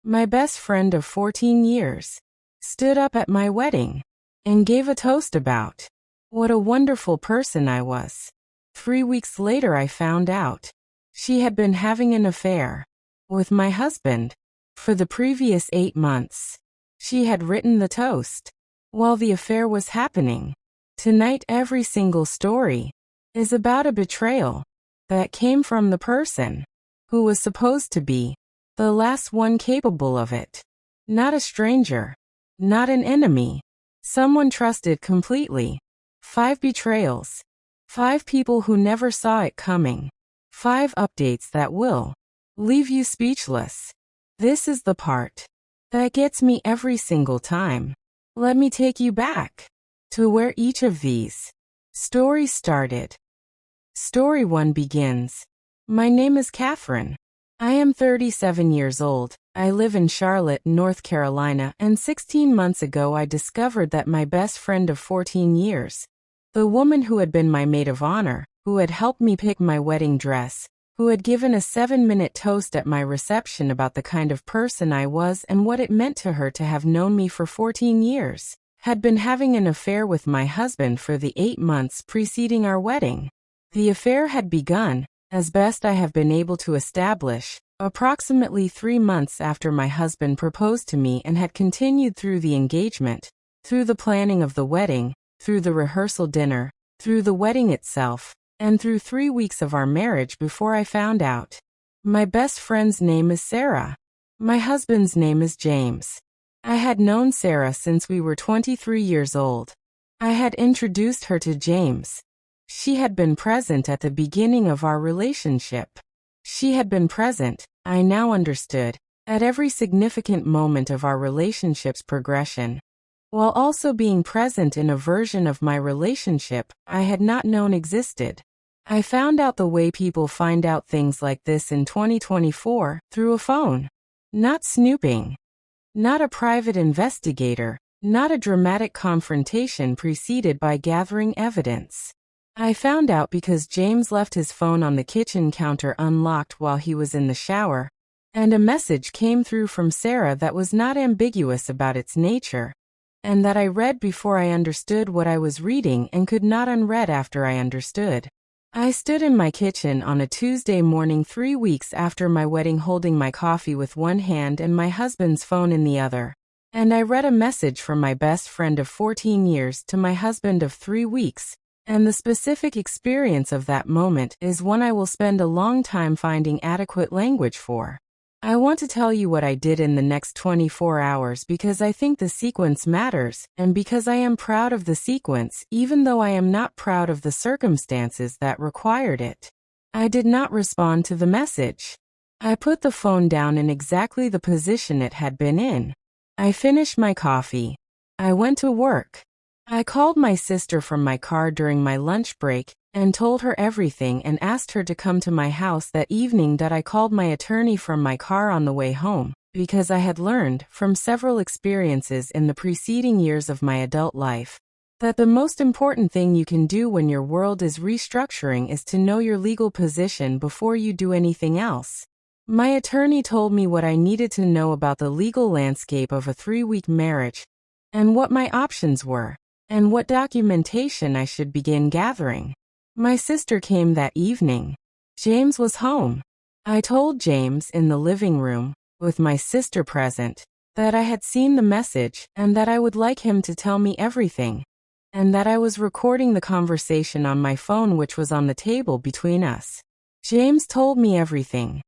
my best friend of 14 years, stood up at my wedding and gave a toast about what a wonderful person I was. 3 weeks later, I found out she had been having an affair with my husband for the previous 8 months. She had written the toast while the affair was happening. Tonight, every single story is about a betrayal that came from the person who was supposed to be the last one capable of it. Not a stranger, not an enemy, someone trusted completely. 5 betrayals. 5 people who never saw it coming. 5 updates that will leave you speechless. This is the part that gets me every single time. Let me take you back to where each of these stories started. Story 1 begins. My name is Catherine. I am 37 years old. I live in Charlotte, North Carolina, and 16 months ago I discovered that my best friend of 14 years, the woman who had been my maid of honor, who had helped me pick my wedding dress, who had given a 7-minute toast at my reception about the kind of person I was and what it meant to her to have known me for 14 years, had been having an affair with my husband for the 8 months preceding our wedding. The affair had begun, as best I have been able to establish, approximately 3 months after my husband proposed to me and had continued through the engagement, through the planning of the wedding, through the rehearsal dinner, through the wedding itself, and through 3 weeks of our marriage before I found out. My best friend's name is Sarah. My husband's name is James. I had known Sarah since we were 23 years old. I had introduced her to James. She had been present at the beginning of our relationship. She had been present, I now understood, at every significant moment of our relationship's progression, while also being present in a version of my relationship I had not known existed. I found out the way people find out things like this in 2024, through a phone. Not snooping. Not a private investigator. Not a dramatic confrontation preceded by gathering evidence. I found out because James left his phone on the kitchen counter unlocked while he was in the shower, and a message came through from Sarah that was not ambiguous about its nature, and that I read before I understood what I was reading and could not unread after I understood. I stood in my kitchen on a Tuesday morning 3 weeks after my wedding holding my coffee with one hand and my husband's phone in the other, and I read a message from my best friend of 14 years to my husband of 3 weeks. And the specific experience of that moment is one I will spend a long time finding adequate language for. I want to tell you what I did in the next 24 hours because I think the sequence matters, and because I am proud of the sequence even though I am not proud of the circumstances that required it. I did not respond to the message. I put the phone down in exactly the position it had been in. I finished my coffee. I went to work. I called my sister from my car during my lunch break and told her everything and asked her to come to my house that evening. I called my attorney from my car on the way home because I had learned from several experiences in the preceding years of my adult life that the most important thing you can do when your world is restructuring is to know your legal position before you do anything else. My attorney told me what I needed to know about the legal landscape of a 3-week marriage and what my options were, and what documentation I should begin gathering. My sister came that evening. James was home. I told James in the living room, with my sister present, that I had seen the message and that I would like him to tell me everything, and that I was recording the conversation on my phone which was on the table between us. James told me everything.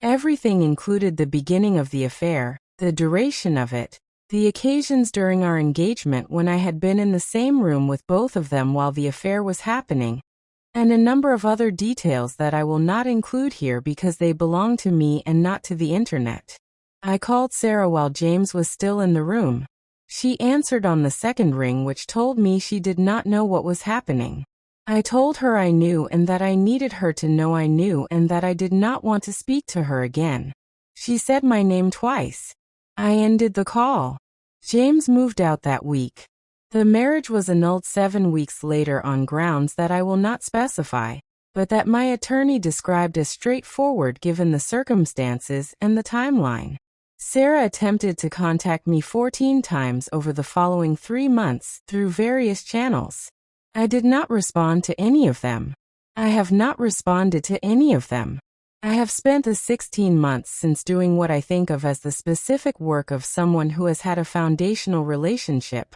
Everything included the beginning of the affair, the duration of it, the occasions during our engagement when I had been in the same room with both of them while the affair was happening, and a number of other details that I will not include here because they belong to me and not to the internet. I called Sarah while James was still in the room. She answered on the second ring, which told me she did not know what was happening. I told her I knew and that I needed her to know I knew and that I did not want to speak to her again. She said my name twice. I ended the call. James moved out that week. The marriage was annulled 7 weeks later on grounds that I will not specify, but that my attorney described as straightforward given the circumstances and the timeline. Sarah attempted to contact me 14 times over the following 3 months through various channels. I did not respond to any of them. I have not responded to any of them. I have spent the 16 months since doing what I think of as the specific work of someone who has had a foundational relationship.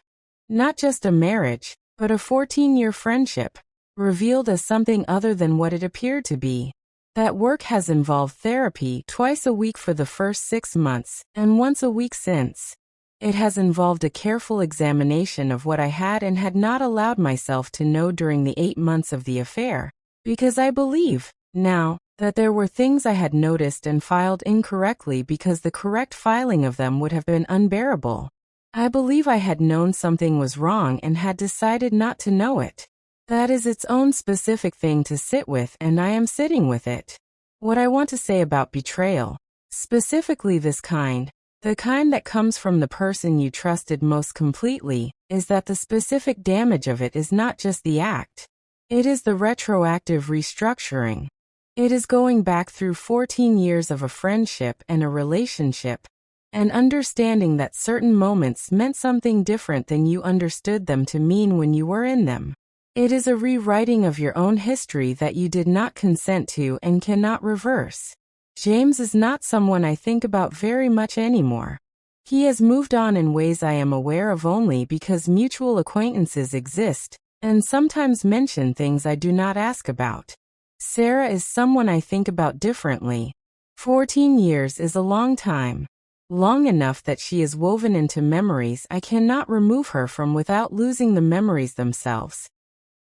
Not just a marriage, but a 14-year friendship, revealed as something other than what it appeared to be. That work has involved therapy twice a week for the first 6 months, and once a week since. It has involved a careful examination of what I had and had not allowed myself to know during the 8 months of the affair, because I believe, now, that there were things I had noticed and filed incorrectly because the correct filing of them would have been unbearable. I believe I had known something was wrong and had decided not to know it. That is its own specific thing to sit with, and I am sitting with it. What I want to say about betrayal, specifically this kind, the kind that comes from the person you trusted most completely, is that the specific damage of it is not just the act. It is the retroactive restructuring. It is going back through 14 years of a friendship and a relationship, and understanding that certain moments meant something different than you understood them to mean when you were in them. It is a rewriting of your own history that you did not consent to and cannot reverse. James is not someone I think about very much anymore. He has moved on in ways I am aware of only because mutual acquaintances exist, and sometimes mention things I do not ask about. Sarah is someone I think about differently. 14 years is a long time. Long enough that she is woven into memories I cannot remove her from without losing the memories themselves.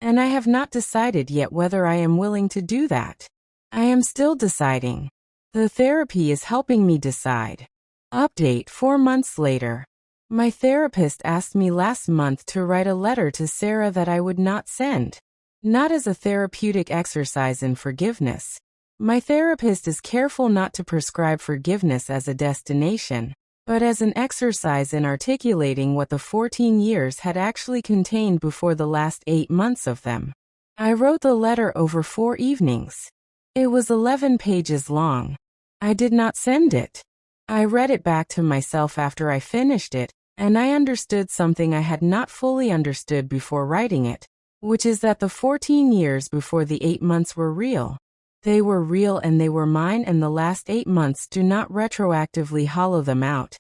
And I have not decided yet whether I am willing to do that. I am still deciding. The therapy is helping me decide. Update 4 months later. My therapist asked me last month to write a letter to Sarah that I would not send. Not as a therapeutic exercise in forgiveness. My therapist is careful not to prescribe forgiveness as a destination, but as an exercise in articulating what the 14 years had actually contained before the last 8 months of them. I wrote the letter over 4 evenings. It was 11 pages long. I did not send it. I read it back to myself after I finished it, and I understood something I had not fully understood before writing it, which is that the 14 years before the 8 months were real. They were real and they were mine, and the last 8 months do not retroactively hollow them out.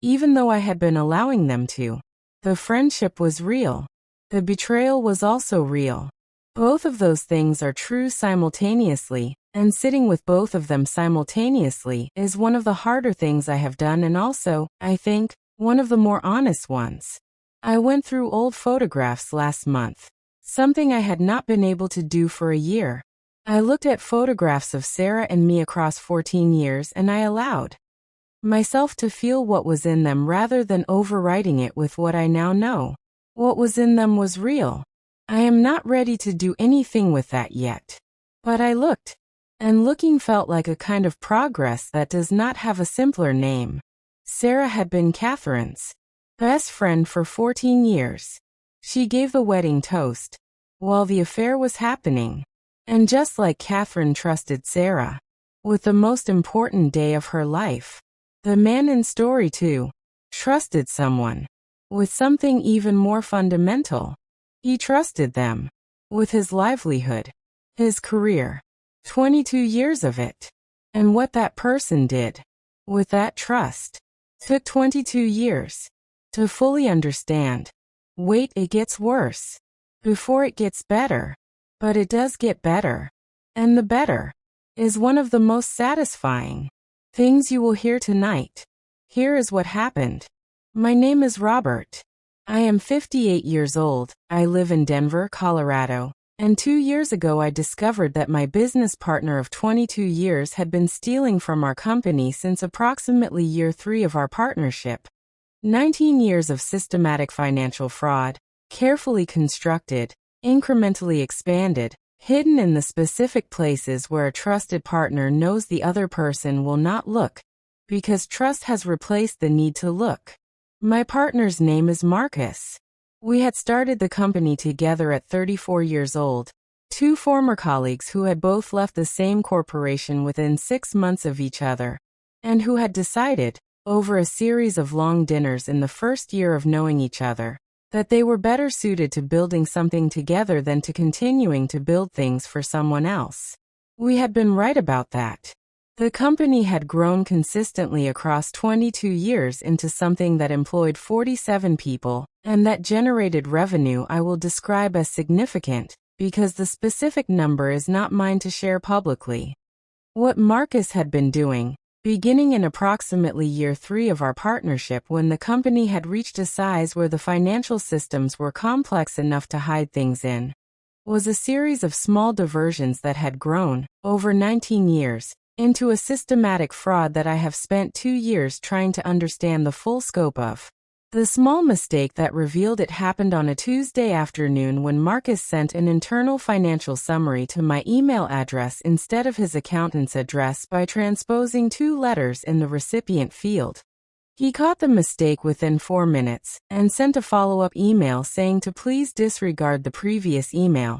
Even though I had been allowing them to. The friendship was real. The betrayal was also real. Both of those things are true simultaneously, and sitting with both of them simultaneously is one of the harder things I have done, and also, I think, one of the more honest ones. I went through old photographs last month. Something I had not been able to do for a year. I looked at photographs of Sarah and me across 14 years, and I allowed myself to feel what was in them rather than overwriting it with what I now know. What was in them was real. I am not ready to do anything with that yet. But I looked. And looking felt like a kind of progress that does not have a simpler name. Sarah had been Catherine's best friend for 14 years. She gave the wedding toast while the affair was happening. And just like Catherine trusted Sarah with the most important day of her life, the man in story 2 trusted someone with something even more fundamental. He trusted them with his livelihood, his career, 22 years of it. And what that person did with that trust took 22 years to fully understand. Wait, it gets worse before it gets better. But it does get better. And the better is one of the most satisfying things you will hear tonight. Here is what happened. My name is Robert. I am 58 years old. I live in Denver, Colorado. And 2 years ago I discovered that my business partner of 22 years had been stealing from our company since approximately year 3 of our partnership. 19 years of systematic financial fraud, carefully constructed, incrementally expanded, hidden in the specific places where a trusted partner knows the other person will not look, because trust has replaced the need to look. My partner's name is Marcus. We had started the company together at 34 years old, 2 former colleagues who had both left the same corporation within 6 months of each other, and who had decided, over a series of long dinners in the first year of knowing each other, that they were better suited to building something together than to continuing to build things for someone else. We had been right about that. The company had grown consistently across 22 years into something that employed 47 people, and that generated revenue I will describe as significant, because the specific number is not mine to share publicly. What Marcus had been doing, beginning in approximately year 3 of our partnership when the company had reached a size where the financial systems were complex enough to hide things in, was a series of small diversions that had grown, over 19 years, into a systematic fraud that I have spent 2 years trying to understand the full scope of. The small mistake that revealed it happened on a Tuesday afternoon when Marcus sent an internal financial summary to my email address instead of his accountant's address by transposing 2 letters in the recipient field. He caught the mistake within 4 minutes and sent a follow-up email saying to please disregard the previous email,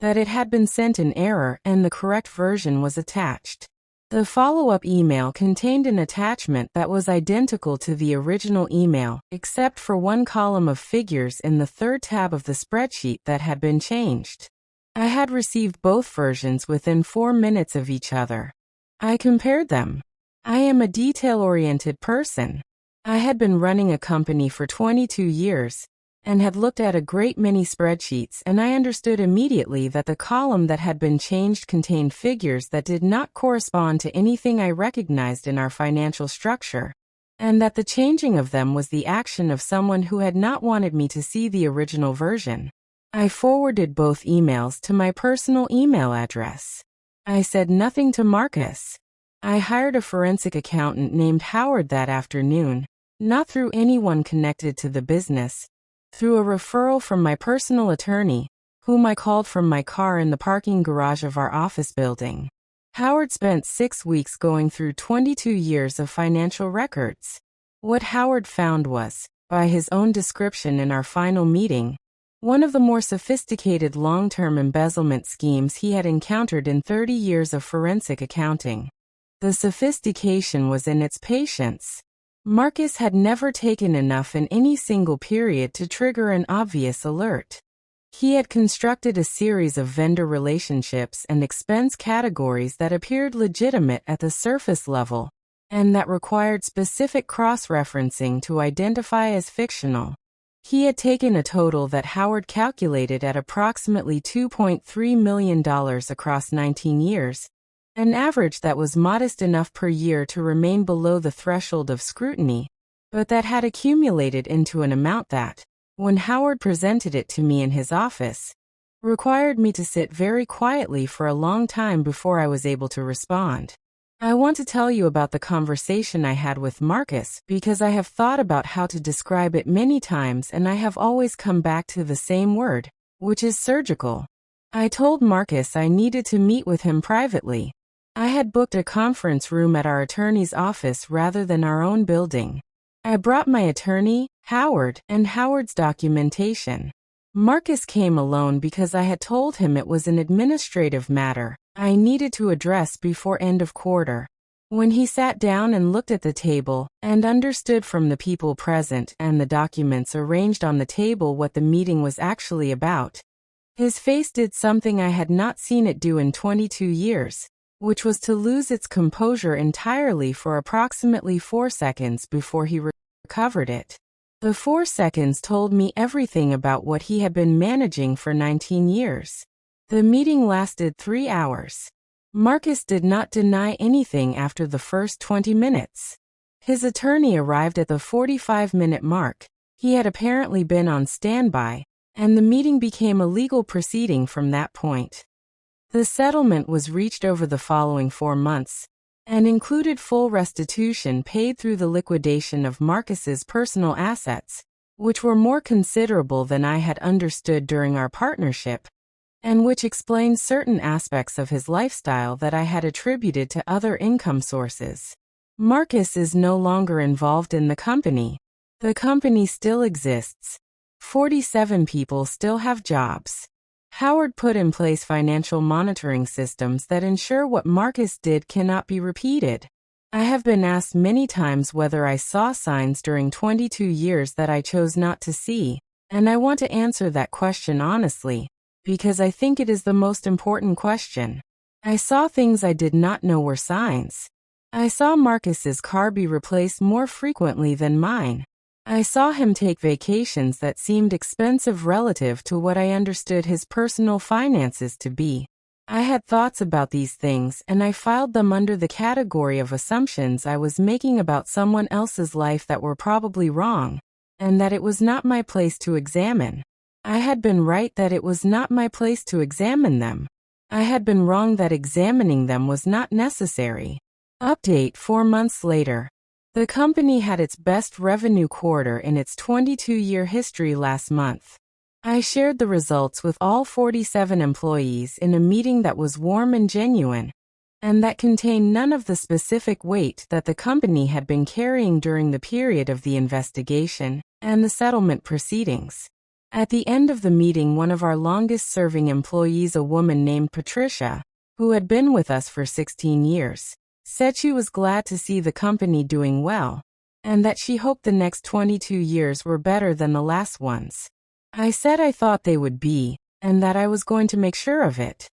that it had been sent in error and the correct version was attached. The follow-up email contained an attachment that was identical to the original email, except for one column of figures in the third tab of the spreadsheet that had been changed. I had received both versions within 4 minutes of each other. I compared them. I am a detail-oriented person. I had been running a company for 22 years, and had looked at a great many spreadsheets, and I understood immediately that the column that had been changed contained figures that did not correspond to anything I recognized in our financial structure, and that the changing of them was the action of someone who had not wanted me to see the original version. I forwarded both emails to my personal email address. I said nothing to Marcus. I hired a forensic accountant named Howard that afternoon, not through anyone connected to the business, through a referral from my personal attorney, whom I called from my car in the parking garage of our office building. Howard spent 6 weeks going through 22 years of financial records. What Howard found was, by his own description in our final meeting, one of the more sophisticated long-term embezzlement schemes he had encountered in 30 years of forensic accounting. The sophistication was in its patience. Marcus had never taken enough in any single period to trigger an obvious alert. He had constructed a series of vendor relationships and expense categories that appeared legitimate at the surface level, and that required specific cross-referencing to identify as fictional. He had taken a total that Howard calculated at approximately $2.3 million across 19 years, an average that was modest enough per year to remain below the threshold of scrutiny, but that had accumulated into an amount that, when Howard presented it to me in his office, required me to sit very quietly for a long time before I was able to respond. I want to tell you about the conversation I had with Marcus because I have thought about how to describe it many times and I have always come back to the same word, which is surgical. I told Marcus I needed to meet with him privately. I had booked a conference room at our attorney's office rather than our own building. I brought my attorney, Howard, and Howard's documentation. Marcus came alone because I had told him it was an administrative matter I needed to address before end of quarter. When he sat down and looked at the table and understood from the people present and the documents arranged on the table what the meeting was actually about, his face did something I had not seen it do in 22 years. Which was to lose its composure entirely for approximately 4 seconds before he recovered it. The 4 seconds told me everything about what he had been managing for 19 years. The meeting lasted 3 hours. Marcus did not deny anything after the first 20 minutes. His attorney arrived at the 45-minute mark. He had apparently been on standby, and the meeting became a legal proceeding from that point. The settlement was reached over the following 4 months, and included full restitution paid through the liquidation of Marcus's personal assets, which were more considerable than I had understood during our partnership, and which explained certain aspects of his lifestyle that I had attributed to other income sources. Marcus is no longer involved in the company. The company still exists. 47 people still have jobs. Howard put in place financial monitoring systems that ensure what Marcus did cannot be repeated. I have been asked many times whether I saw signs during 22 years that I chose not to see, and I want to answer that question honestly, because I think it is the most important question. I saw things I did not know were signs. I saw Marcus's car be replaced more frequently than mine. I saw him take vacations that seemed expensive relative to what I understood his personal finances to be. I had thoughts about these things and I filed them under the category of assumptions I was making about someone else's life that were probably wrong, and that it was not my place to examine. I had been right that it was not my place to examine them. I had been wrong that examining them was not necessary. Update 4 months later. The company had its best revenue quarter in its 22-year history last month. I shared the results with all 47 employees in a meeting that was warm and genuine, and that contained none of the specific weight that the company had been carrying during the period of the investigation and the settlement proceedings. At the end of the meeting, one of our longest-serving employees, a woman named Patricia, who had been with us for 16 years, said she was glad to see the company doing well, and that she hoped the next 22 years were better than the last ones. I said I thought they would be, and that I was going to make sure of it.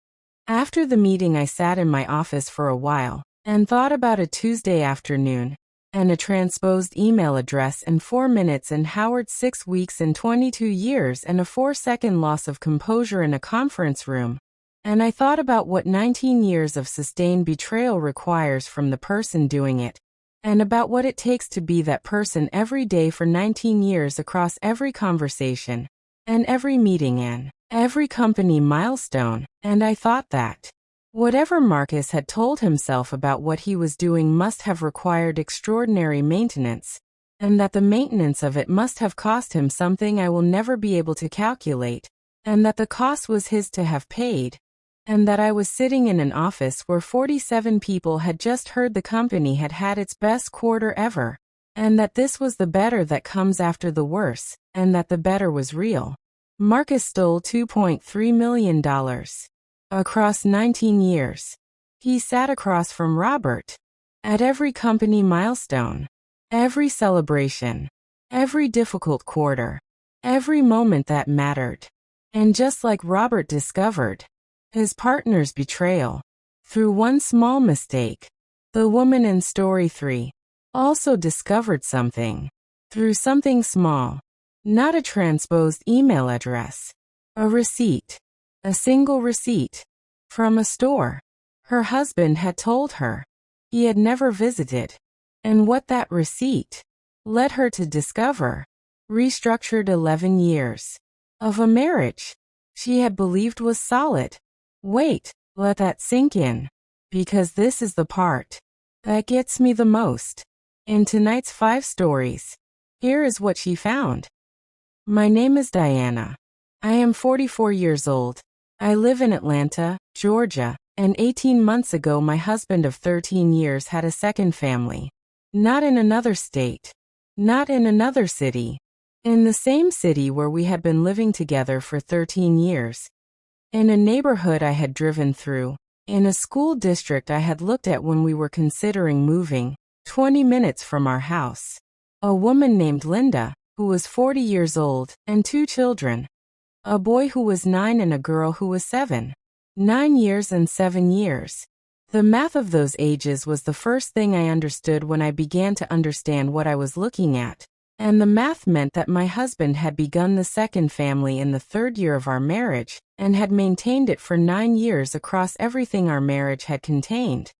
After the meeting, I sat in my office for a while, and thought about a Tuesday afternoon, and a transposed email address and 4 minutes and Howard's 6 weeks and 22 years and a 4-second loss of composure in a conference room. And I thought about what 19 years of sustained betrayal requires from the person doing it, and about what it takes to be that person every day for 19 years across every conversation, and every meeting and every company milestone, and I thought that whatever Marcus had told himself about what he was doing must have required extraordinary maintenance, and that the maintenance of it must have cost him something I will never be able to calculate, and that the cost was his to have paid, and that I was sitting in an office where 47 people had just heard the company had had its best quarter ever, and that this was the better that comes after the worse, and that the better was real. Marcus stole $2.3 million. Across 19 years. He sat across from Robert. At every company milestone. Every celebration. Every difficult quarter. Every moment that mattered. And just like Robert discovered his partner's betrayal through one small mistake, the woman in story 3 also discovered something through something small. Not a transposed email address. A receipt. A single receipt. From a store. Her husband had told her he had never visited. And what that receipt led her to discover. Restructured 11 years of a marriage she had believed was solid. Wait, let that sink in. Because this is the part that gets me the most. In tonight's 5 stories, here is what she found. My name is Diana. I am 44 years old. I live in Atlanta, Georgia, and 18 months ago my husband of 13 years had a second family. Not in another state. Not in another city. In the same city where we had been living together for 13 years. In a neighborhood I had driven through. In a school district I had looked at when we were considering moving, 20 minutes from our house. A woman named Linda, who was 40 years old, and 2 children. A boy who was 9 and a girl who was 7. 9 years and 7 years. The math of those ages was the first thing I understood when I began to understand what I was looking at. And the math meant that my husband had begun the second family in the 3rd year of our marriage, and had maintained it for 9 years across everything our marriage had contained.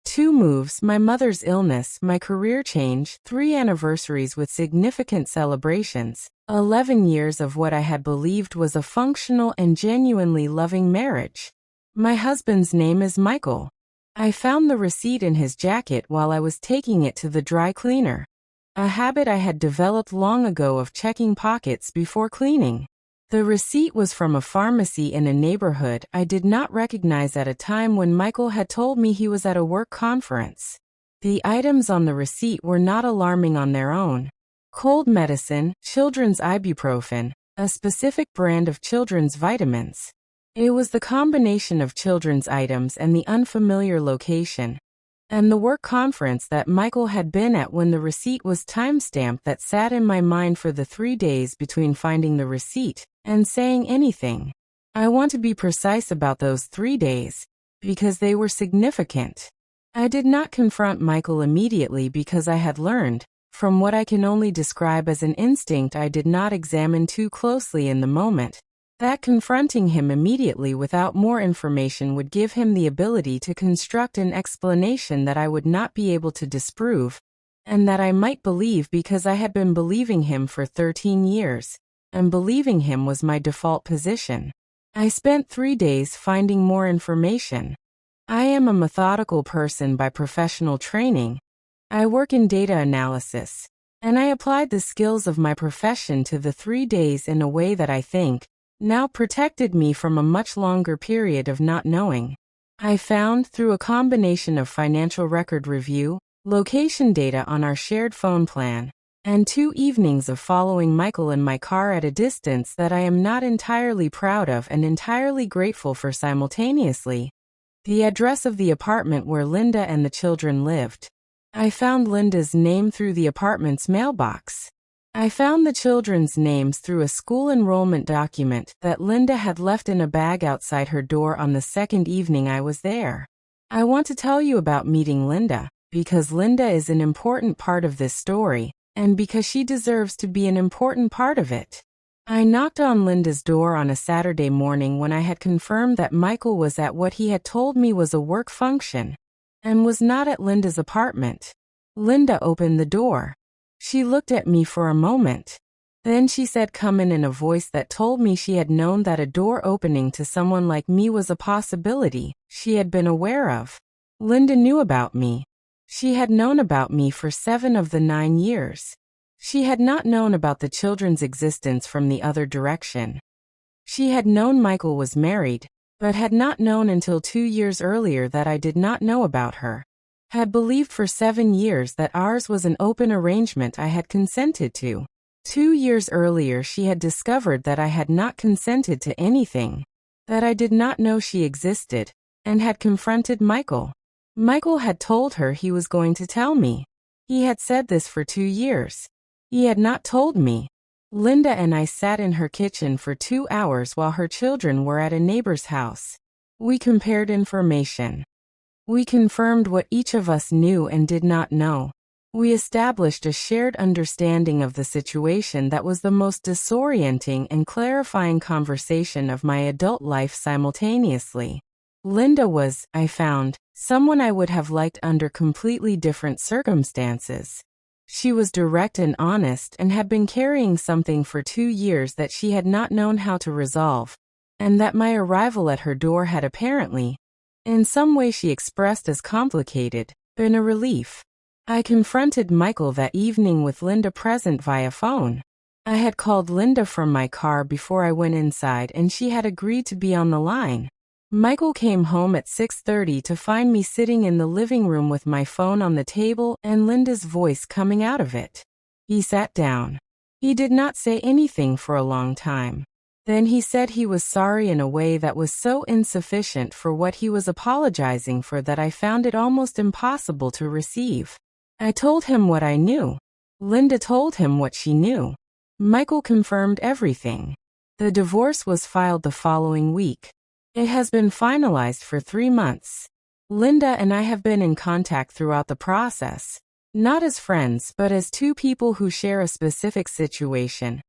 2 moves, my mother's illness, my career change, 3 anniversaries with significant celebrations, 11 years of what I had believed was a functional and genuinely loving marriage. My husband's name is Michael. I found the receipt in his jacket while I was taking it to the dry cleaner. A habit I had developed long ago of checking pockets before cleaning. The receipt was from a pharmacy in a neighborhood I did not recognize at a time when Michael had told me he was at a work conference. The items on the receipt were not alarming on their own. Cold medicine, children's ibuprofen, a specific brand of children's vitamins. It was the combination of children's items and the unfamiliar location. and the work conference that Michael had been at when the receipt was timestamped that sat in my mind for the 3 days between finding the receipt and saying anything. I want to be precise about those 3 days, because they were significant. I did not confront Michael immediately because I had learned, from what I can only describe as an instinct I did not examine too closely in the moment, that confronting him immediately without more information would give him the ability to construct an explanation that I would not be able to disprove, and that I might believe because I had been believing him for 13 years, and believing him was my default position. I spent 3 days finding more information. I am a methodical person by professional training. I work in data analysis, and I applied the skills of my profession to the 3 days in a way that I think now protected me from a much longer period of not knowing. I found, through a combination of financial record review, location data on our shared phone plan, and 2 evenings of following Michael in my car at a distance that I am not entirely proud of and entirely grateful for simultaneously, the address of the apartment where Linda and the children lived. I found Linda's name through the apartment's mailbox. I found the children's names through a school enrollment document that Linda had left in a bag outside her door on the 2nd evening I was there. I want to tell you about meeting Linda, because Linda is an important part of this story, and because she deserves to be an important part of it. I knocked on Linda's door on a Saturday morning when I had confirmed that Michael was at what he had told me was a work function, and was not at Linda's apartment. Linda opened the door. She looked at me for a moment. Then she said "come in a voice that told me she had known that a door opening to someone like me was a possibility she had been aware of. Linda knew about me. She had known about me for 7 of the 9 years. She had not known about the children's existence from the other direction. She had known Michael was married, but had not known until 2 years earlier that I did not know about her. Had believed for 7 years that ours was an open arrangement I had consented to. 2 years earlier she had discovered that I had not consented to anything, that I did not know she existed, and had confronted Michael. Michael had told her he was going to tell me. He had said this for 2 years. He had not told me. Linda and I sat in her kitchen for 2 hours while her children were at a neighbor's house. We compared information. We confirmed what each of us knew and did not know. We established a shared understanding of the situation that was the most disorienting and clarifying conversation of my adult life simultaneously. Linda was, I found, someone I would have liked under completely different circumstances. She was direct and honest and had been carrying something for 2 years that she had not known how to resolve, and that my arrival at her door had apparently, in some way she expressed as complicated, been a relief. I confronted Michael that evening with Linda present via phone. I had called Linda from my car before I went inside and she had agreed to be on the line. Michael came home at 6:30 to find me sitting in the living room with my phone on the table and Linda's voice coming out of it. He sat down. He did not say anything for a long time. Then he said he was sorry in a way that was so insufficient for what he was apologizing for that I found it almost impossible to receive. I told him what I knew. Linda told him what she knew. Michael confirmed everything. The divorce was filed the following week. It has been finalized for 3 months. Linda and I have been in contact throughout the process, not as friends but as 2 people who share a specific situation,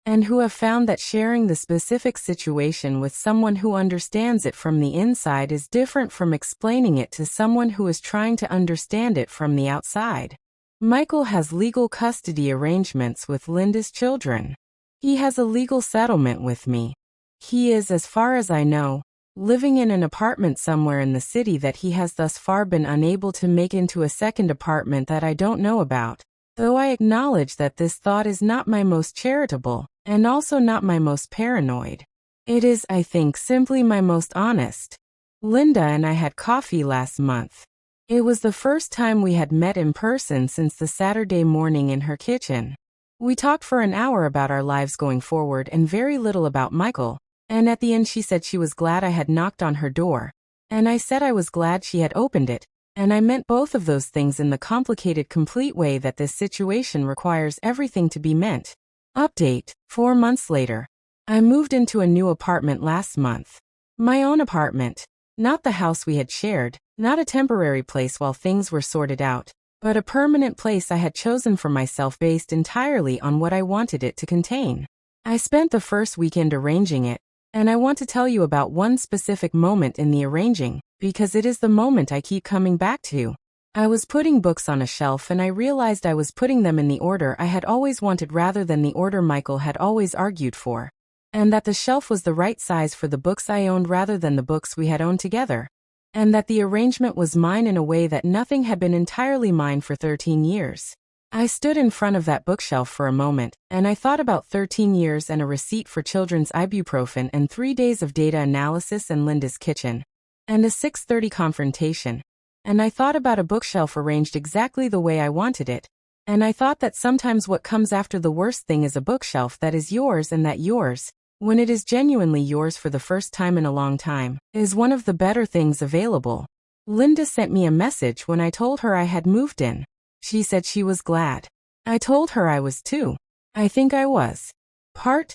and who have found that sharing the specific situation with someone who understands it from the inside is different from explaining it to someone who is trying to understand it from the outside. Michael has legal custody arrangements with Linda's children. He has a legal settlement with me. He is, as far as I know, living in an apartment somewhere in the city that he has thus far been unable to make into a second apartment that I don't know about, though I acknowledge that this thought is not my most charitable, and also not my most paranoid. It is, I think, simply my most honest. Linda and I had coffee last month. It was the first time we had met in person since the Saturday morning in her kitchen. We talked for an hour about our lives going forward and very little about Michael. And at the end she said she was glad I had knocked on her door, and I said I was glad she had opened it, And I meant both of those things in the complicated, complete way that this situation requires everything to be meant. Update: 4 months later. I moved into a new apartment last month. My own apartment. Not the house we had shared, not a temporary place while things were sorted out, but a permanent place I had chosen for myself based entirely on what I wanted it to contain. I spent the first weekend arranging it, and I want to tell you about one specific moment in the arranging, because it is the moment I keep coming back to. I was putting books on a shelf and I realized I was putting them in the order I had always wanted rather than the order Michael had always argued for. And that the shelf was the right size for the books I owned rather than the books we had owned together. And that the arrangement was mine in a way that nothing had been entirely mine for 13 years. I stood in front of that bookshelf for a moment, and I thought about 13 years and a receipt for children's ibuprofen and 3 days of data analysis and Linda's kitchen. And a 6:30 confrontation. And I thought about a bookshelf arranged exactly the way I wanted it. And I thought that sometimes what comes after the worst thing is a bookshelf that is yours, and that yours, when it is genuinely yours for the first time in a long time, is one of the better things available. Linda sent me a message when I told her I had moved in. She said she was glad. I told her I was too. I think I was.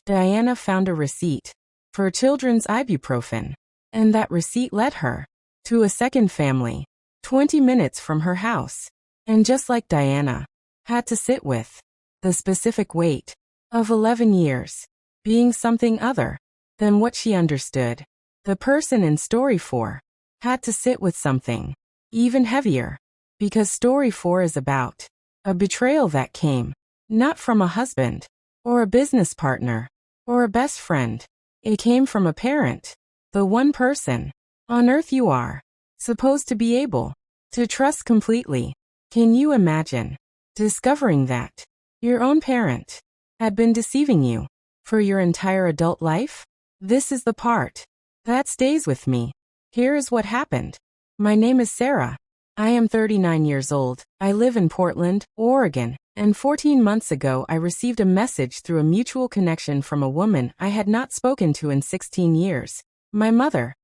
Diana found a receipt for children's ibuprofen, and that receipt led her to a second family, 20 minutes from her house. And just like Diana had to sit with the specific weight of 11 years, being something other than what she understood, the person in story 4 had to sit with something even heavier, because story 4 is about a betrayal that came not from a husband, or a business partner, or a best friend. It came from a parent, the one person on earth you are supposed to be able to trust completely. Can you imagine discovering that your own parent had been deceiving you for your entire adult life? This is the part that stays with me. Here is what happened. My name is Sarah. I am 39 years old. I live in Portland, Oregon, and 14 months ago I received a message through a mutual connection from a woman I had not spoken to in 16 years, my mother,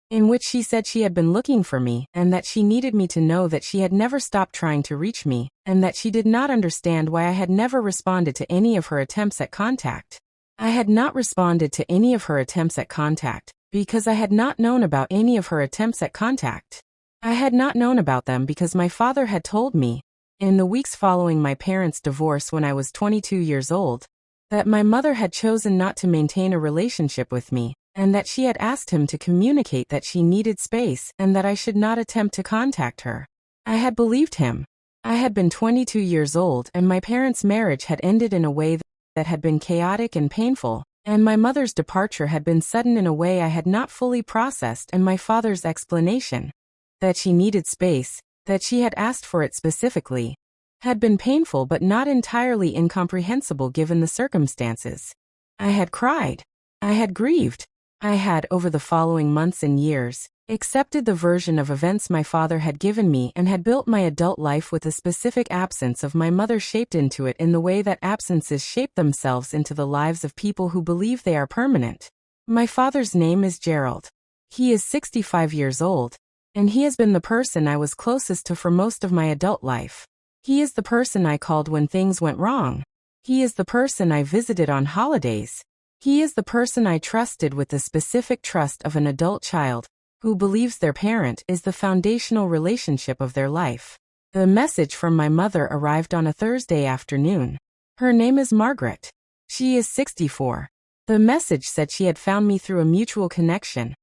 in which she said she had been looking for me and that she needed me to know that she had never stopped trying to reach me and that she did not understand why I had never responded to any of her attempts at contact. I had not responded to any of her attempts at contact because I had not known about any of her attempts at contact. I had not known about them because my father had told me, in the weeks following my parents' divorce when I was 22 years old, that my mother had chosen not to maintain a relationship with me, and that she had asked him to communicate that she needed space and that I should not attempt to contact her. I had believed him. I had been 22 years old and my parents' marriage had ended in a way that had been chaotic and painful, and my mother's departure had been sudden in a way I had not fully processed, and my father's explanation, that she needed space, that she had asked for it specifically, had been painful but not entirely incomprehensible given the circumstances. I had cried. I had grieved. I had, over the following months and years, accepted the version of events my father had given me and had built my adult life with a specific absence of my mother shaped into it in the way that absences shape themselves into the lives of people who believe they are permanent. My father's name is Gerald. He is 65 years old, and he has been the person I was closest to for most of my adult life. He is the person I called when things went wrong. He is the person I visited on holidays. He is the person I trusted with the specific trust of an adult child who believes their parent is the foundational relationship of their life. The message from my mother arrived on a Thursday afternoon. Her name is Margaret. She is 64. The message said she had found me through a mutual connection,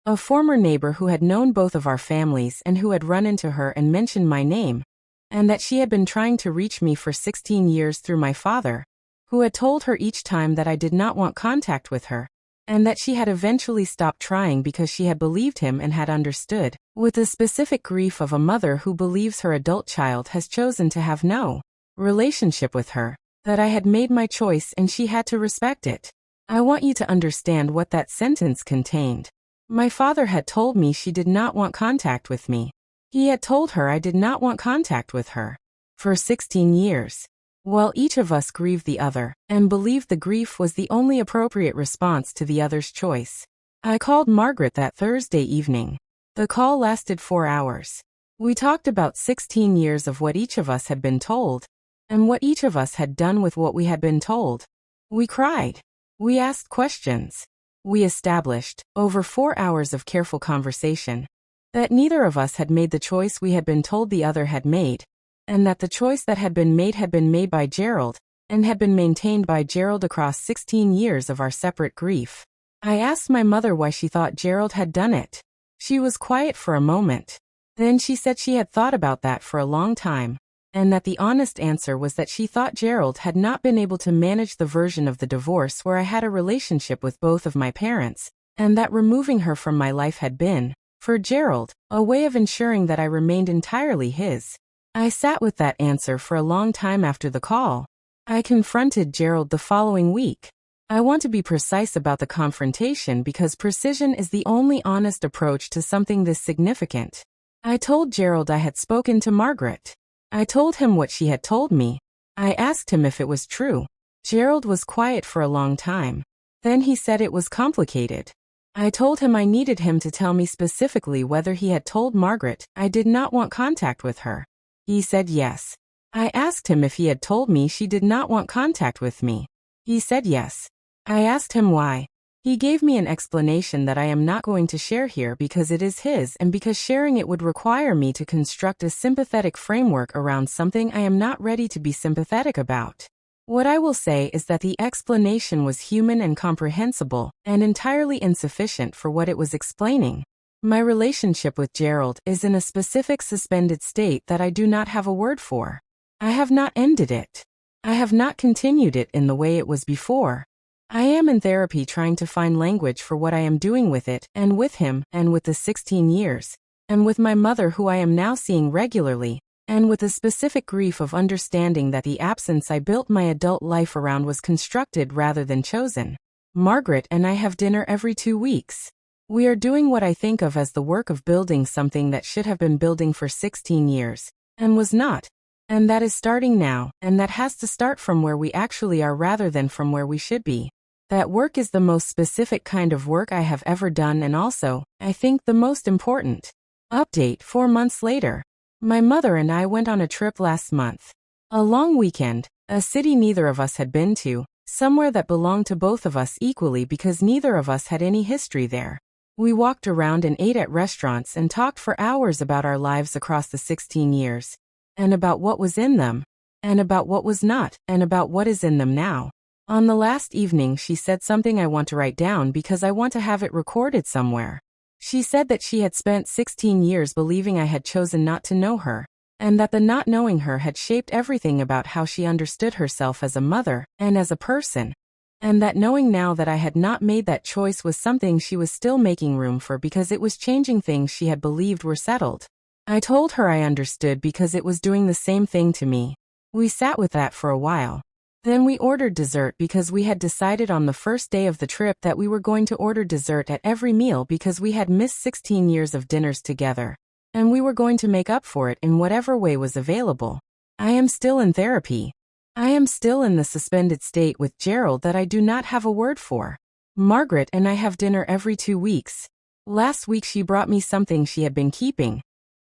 a former neighbor who had known both of our families and who had run into her and mentioned my name, and that she had been trying to reach me for 16 years through my father, who had told her each time that I did not want contact with her, and that she had eventually stopped trying because she had believed him and had understood, with the specific grief of a mother who believes her adult child has chosen to have no relationship with her, that I had made my choice and she had to respect it. I want you to understand what that sentence contained. My father had told me she did not want contact with me. He had told her I did not want contact with her. For 16 years. While each of us grieved the other, and believed the grief was the only appropriate response to the other's choice. I called Margaret that Thursday evening. The call lasted 4 hours. We talked about 16 years of what each of us had been told, and what each of us had done with what we had been told. We cried. We asked questions. We established, over 4 hours of careful conversation, that neither of us had made the choice we had been told the other had made, and that the choice that had been made by Gerald, and had been maintained by Gerald across 16 years of our separate grief. I asked my mother why she thought Gerald had done it. She was quiet for a moment. Then she said she had thought about that for a long time, and that the honest answer was that she thought Gerald had not been able to manage the version of the divorce where I had a relationship with both of my parents, and that removing her from my life had been, for Gerald, a way of ensuring that I remained entirely his. I sat with that answer for a long time after the call. I confronted Gerald the following week. I want to be precise about the confrontation because precision is the only honest approach to something this significant. I told Gerald I had spoken to Margaret. I told him what she had told me. I asked him if it was true. Gerald was quiet for a long time. Then he said it was complicated. I told him I needed him to tell me specifically whether he had told Margaret I did not want contact with her. He said yes. I asked him if he had told me she did not want contact with me. He said yes. I asked him why. He gave me an explanation that I am not going to share here because it is his and because sharing it would require me to construct a sympathetic framework around something I am not ready to be sympathetic about. What I will say is that the explanation was human and comprehensible and entirely insufficient for what it was explaining. My relationship with Gerald is in a specific suspended state that I do not have a word for. I have not ended it. I have not continued it in the way it was before. I am in therapy trying to find language for what I am doing with it, and with him, and with the 16 years, and with my mother who I am now seeing regularly, and with the specific grief of understanding that the absence I built my adult life around was constructed rather than chosen. Margaret and I have dinner every 2 weeks. We are doing what I think of as the work of building something that should have been building for 16 years, and was not. And that is starting now, and that has to start from where we actually are rather than from where we should be. That work is the most specific kind of work I have ever done and also, I think, the most important. Update 4 months later. My mother and I went on a trip last month. A long weekend, a city neither of us had been to, somewhere that belonged to both of us equally because neither of us had any history there. We walked around and ate at restaurants and talked for hours about our lives across the 16 years. And about what was in them. And about what was not, and about what is in them now. On the last evening she said something I want to write down because I want to have it recorded somewhere. She said that she had spent 16 years believing I had chosen not to know her, and that the not knowing her had shaped everything about how she understood herself as a mother and as a person, and that knowing now that I had not made that choice was something she was still making room for because it was changing things she had believed were settled. I told her I understood because it was doing the same thing to me. We sat with that for a while. Then we ordered dessert because we had decided on the first day of the trip that we were going to order dessert at every meal because we had missed 16 years of dinners together, and we were going to make up for it in whatever way was available. I am still in therapy. I am still in the suspended state with Gerald that I do not have a word for. Margaret and I have dinner every 2 weeks. Last week she brought me something she had been keeping.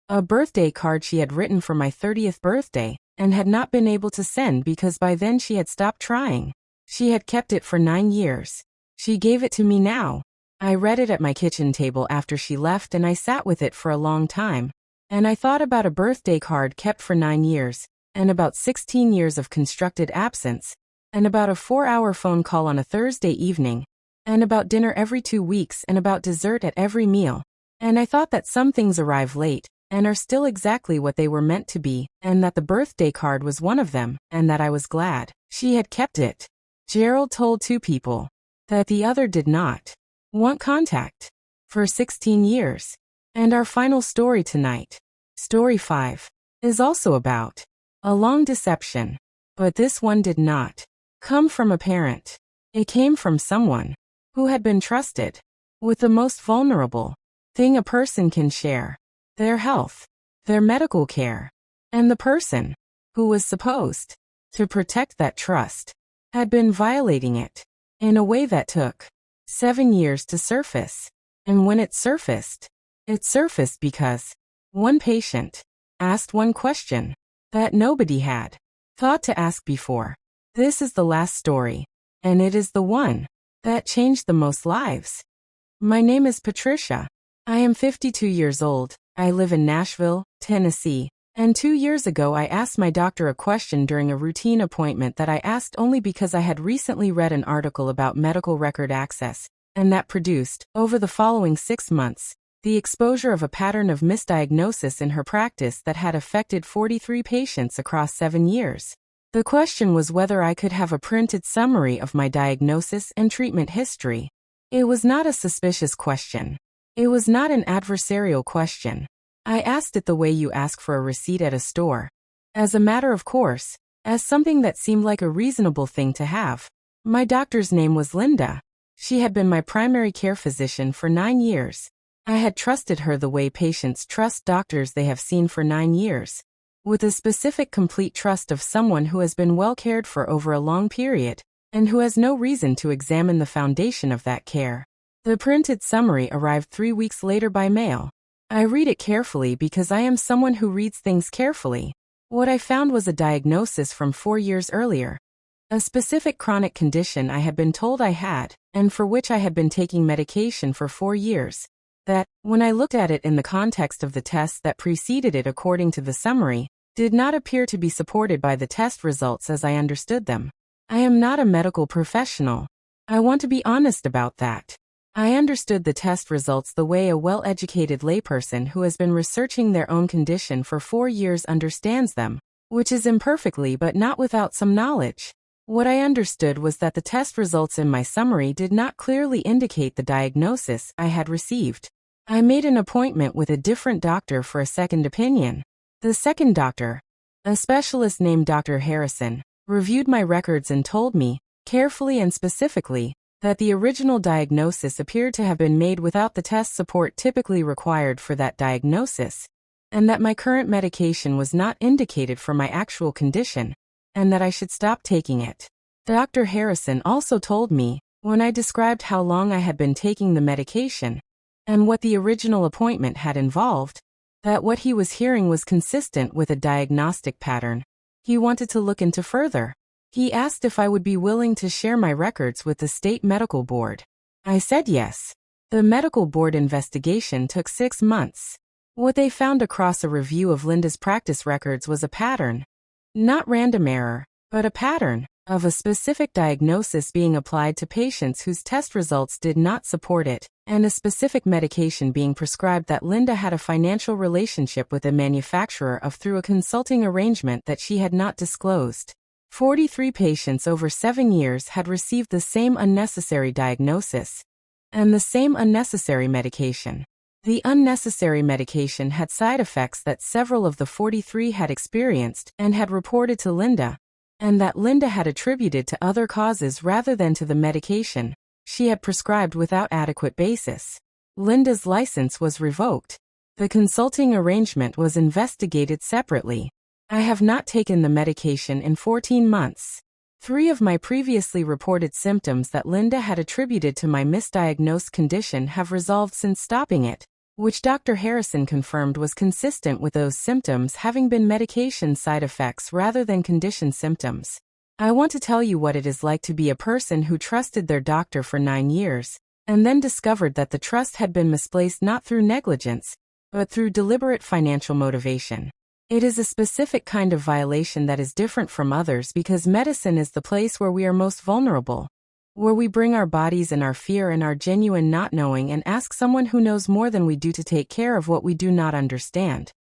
A birthday card she had written for my 30th birthday, and had not been able to send because by then she had stopped trying. She had kept it for 9 years. She gave it to me now. I read it at my kitchen table after she left and I sat with it for a long time. And I thought about a birthday card kept for 9 years, and about 16 years of constructed absence, and about a 4-hour phone call on a Thursday evening, and about dinner every 2 weeks and about dessert at every meal. And I thought that some things arrive late, and are still exactly what they were meant to be, and that the birthday card was one of them, and that I was glad she had kept it. Gerald told 2 people that the other did not want contact for 16 years. And our final story tonight, story 5, is also about a long deception, but this one did not come from a parent. It came from someone who had been trusted with the most vulnerable thing a person can share. Their health, their medical care, and the person who was supposed to protect that trust had been violating it in a way that took 7 years to surface. And when it surfaced because One patient asked one question that nobody had thought to ask before. This is the last story, and it is the one that changed the most lives. My name is Patricia. I am 52 years old. I live in Nashville, Tennessee. And 2 years ago I asked my doctor a question during a routine appointment that I asked only because I had recently read an article about medical record access, and that produced, over the following 6 months, the exposure of a pattern of misdiagnosis in her practice that had affected 43 patients across 7 years. The question was whether I could have a printed summary of my diagnosis and treatment history. It was not a suspicious question. It was not an adversarial question. I asked it the way you ask for a receipt at a store. As a matter of course, as something that seemed like a reasonable thing to have. My doctor's name was Linda. She had been my primary care physician for 9 years. I had trusted her the way patients trust doctors they have seen for 9 years, with a specific complete trust of someone who has been well cared for over a long period, and who has no reason to examine the foundation of that care. The printed summary arrived 3 weeks later by mail. I read it carefully because I am someone who reads things carefully. What I found was a diagnosis from 4 years earlier. A specific chronic condition I had been told I had, and for which I had been taking medication for 4 years. That, when I looked at it in the context of the tests that preceded it according to the summary, did not appear to be supported by the test results as I understood them. I am not a medical professional. I want to be honest about that. I understood the test results the way a well-educated layperson who has been researching their own condition for 4 years understands them, which is imperfectly but not without some knowledge. What I understood was that the test results in my summary did not clearly indicate the diagnosis I had received. I made an appointment with a different doctor for a second opinion. The second doctor, a specialist named Dr. Harrison, reviewed my records and told me, carefully and specifically, that the original diagnosis appeared to have been made without the test support typically required for that diagnosis, and that my current medication was not indicated for my actual condition, and that I should stop taking it. Dr. Harrison also told me, when I described how long I had been taking the medication, and what the original appointment had involved, that what he was hearing was consistent with a diagnostic pattern. He wanted to look into further. He asked if I would be willing to share my records with the state medical board. I said yes. The medical board investigation took 6 months. What they found across a review of Linda's practice records was a pattern, not random error, but a pattern, of a specific diagnosis being applied to patients whose test results did not support it, and a specific medication being prescribed that Linda had a financial relationship with a manufacturer of through a consulting arrangement that she had not disclosed. 43 patients over 7 years had received the same unnecessary diagnosis and the same unnecessary medication. The unnecessary medication had side effects that several of the 43 had experienced and had reported to Linda, and that Linda had attributed to other causes rather than to the medication she had prescribed without adequate basis. Linda's license was revoked. The consulting arrangement was investigated separately. I have not taken the medication in 14 months. 3 of my previously reported symptoms that Linda had attributed to my misdiagnosed condition have resolved since stopping it, which Dr. Harrison confirmed was consistent with those symptoms having been medication side effects rather than condition symptoms. I want to tell you what it is like to be a person who trusted their doctor for 9 years, and then discovered that the trust had been misplaced not through negligence, but through deliberate financial motivation. It is a specific kind of violation that is different from others because medicine is the place where we are most vulnerable, where we bring our bodies and our fear and our genuine not knowing and ask someone who knows more than we do to take care of what we do not understand.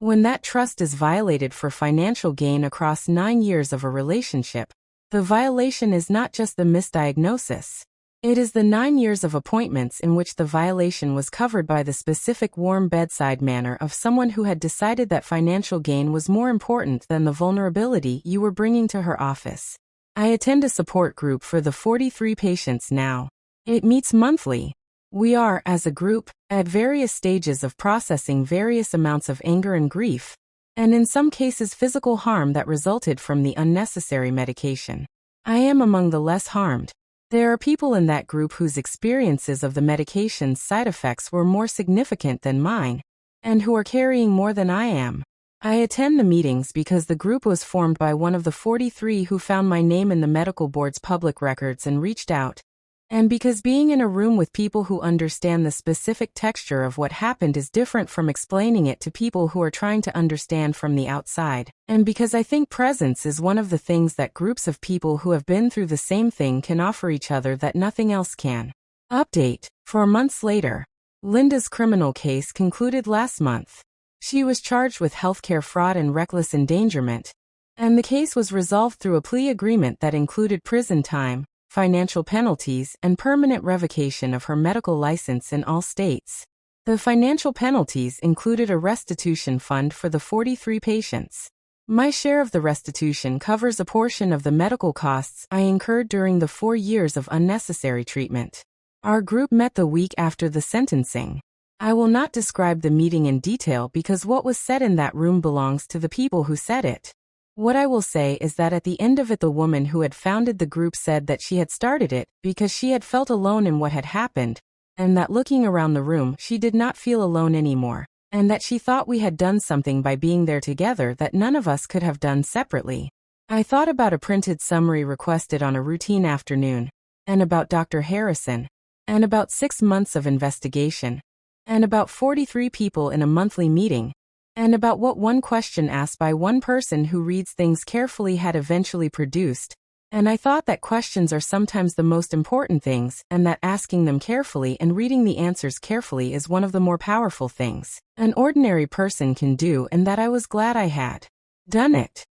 When that trust is violated for financial gain across 9 years of a relationship, the violation is not just the misdiagnosis. It is the 9 years of appointments in which the violation was covered by the specific warm bedside manner of someone who had decided that financial gain was more important than the vulnerability you were bringing to her office. I attend a support group for the 43 patients now. It meets monthly. We are, as a group, at various stages of processing various amounts of anger and grief, and in some cases physical harm that resulted from the unnecessary medication. I am among the less harmed. There are people in that group whose experiences of the medication's side effects were more significant than mine, and who are carrying more than I am. I attend the meetings because the group was formed by one of the 43 who found my name in the medical board's public records and reached out. And because being in a room with people who understand the specific texture of what happened is different from explaining it to people who are trying to understand from the outside. And because I think presence is one of the things that groups of people who have been through the same thing can offer each other that nothing else can. Update. 4 months later. Linda's criminal case concluded last month. She was charged with healthcare fraud and reckless endangerment. And the case was resolved through a plea agreement that included prison time, financial penalties, and permanent revocation of her medical license in all states. The financial penalties included a restitution fund for the 43 patients. My share of the restitution covers a portion of the medical costs I incurred during the 4 years of unnecessary treatment. Our group met the week after the sentencing. I will not describe the meeting in detail because what was said in that room belongs to the people who said it. What I will say is that at the end of it, the woman who had founded the group said that she had started it because she had felt alone in what had happened, and that looking around the room she did not feel alone anymore, and that she thought we had done something by being there together that none of us could have done separately. I thought about a printed summary requested on a routine afternoon, and about Dr. Harrison, and about 6 months of investigation, and about 43 people in a monthly meeting, and about what one question asked by one person who reads things carefully had eventually produced, and I thought that questions are sometimes the most important things, and that asking them carefully and reading the answers carefully is one of the more powerful things an ordinary person can do, and that I was glad I had done it.